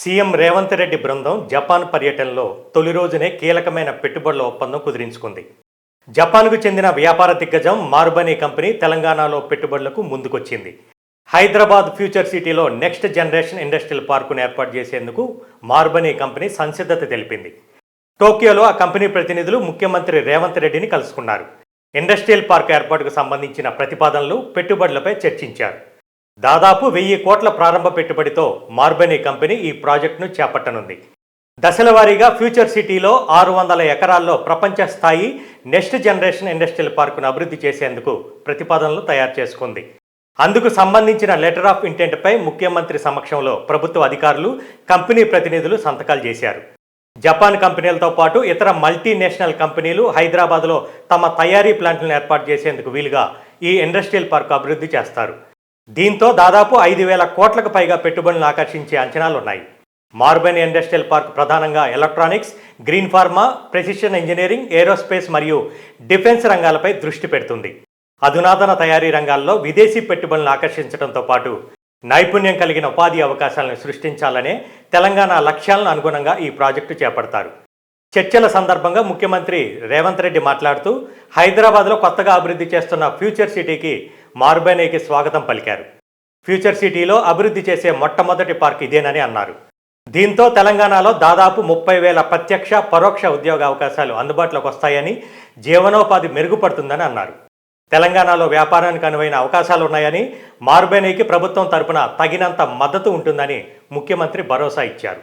CM Revanth Reddy బృందం Japan పర్యటనలో తొలి రోజునే కీలకమైన పెట్టుబడుల ఒప్పందం కుదిరించుకుంది. జపాన్కు చెందిన వ్యాపార దిగ్గజం మార్బనీ కంపెనీ తెలంగాణలో పెట్టుబడులకు ముందుకొచ్చింది. హైదరాబాద్ ఫ్యూచర్ సిటీలో నెక్స్ట్ జనరేషన్ ఇండస్ట్రియల్ పార్కును ఏర్పాటు చేసేందుకు మార్బనీ కంపెనీ సంసిద్ధత తెలిపింది. టోక్యోలో ఆ కంపెనీ ప్రతినిధులు ముఖ్యమంత్రి రేవంత్ రెడ్డిని కలుసుకున్నారు. ఇండస్ట్రియల్ పార్క్ ఏర్పాటుకు సంబంధించిన ప్రతిపాదనలు, పెట్టుబడులపై చర్చించారు. దాదాపు 1000 కోట్ల ప్రారంభ పెట్టుబడితో మార్బనీ కంపెనీ ఈ ప్రాజెక్టును చేపట్టనుంది. దశల వారీగా ఫ్యూచర్ సిటీలో 600 ఎకరాల్లో ప్రపంచ స్థాయి నెక్స్ట్ జనరేషన్ ఇండస్ట్రియల్ పార్కును అభివృద్ధి చేసేందుకు ప్రతిపాదనలు తయారు చేసుకుంది. అందుకు సంబంధించిన లెటర్ ఆఫ్ ఇంటెంట్పై ముఖ్యమంత్రి సమక్షంలో ప్రభుత్వ అధికారులు, కంపెనీ ప్రతినిధులు సంతకాలు చేశారు. జపాన్ కంపెనీలతో పాటు ఇతర మల్టీనేషనల్ కంపెనీలు హైదరాబాద్లో తమ తయారీ ప్లాంట్లను ఏర్పాటు చేసేందుకు వీలుగా ఈ ఇండస్ట్రియల్ పార్కు అభివృద్ధి చేస్తారు. దీంతో దాదాపు 5,000 కోట్లకు పైగా పెట్టుబడులను ఆకర్షించే అంచనాలున్నాయి. మార్బనీ ఇండస్ట్రియల్ పార్క్ ప్రధానంగా electronics, green pharma, precision engineering, aerospace మరియు డిఫెన్స్ రంగాలపై దృష్టి పెడుతుంది. అధునాతన తయారీ రంగాల్లో విదేశీ పెట్టుబడులను ఆకర్షించడంతో పాటు నైపుణ్యం కలిగిన ఉపాధి అవకాశాలను సృష్టించాలనే తెలంగాణ లక్ష్యాలను అనుగుణంగా ఈ ప్రాజెక్టు చేపడతారు. చర్చల సందర్భంగా ముఖ్యమంత్రి రేవంత్ రెడ్డి మాట్లాడుతూ హైదరాబాద్లో కొత్తగా అభివృద్ధి చేస్తున్న ఫ్యూచర్ సిటీకి మార్బనీకి స్వాగతం పలికారు. ఫ్యూచర్ సిటీలో అభివృద్ధి చేసే మొట్టమొదటి పార్క్ ఇదేనని అన్నారు. దీంతో తెలంగాణలో దాదాపు 30,000 ప్రత్యక్ష, పరోక్ష ఉద్యోగ అవకాశాలు అందుబాటులోకి వస్తాయని, జీవనోపాధి మెరుగుపడుతుందని అన్నారు. తెలంగాణలో వ్యాపారానికి అనువైన అవకాశాలు ఉన్నాయని, మార్బనీకి ప్రభుత్వం తరపున తగినంత మద్దతు ఉంటుందని ముఖ్యమంత్రి భరోసా ఇచ్చారు.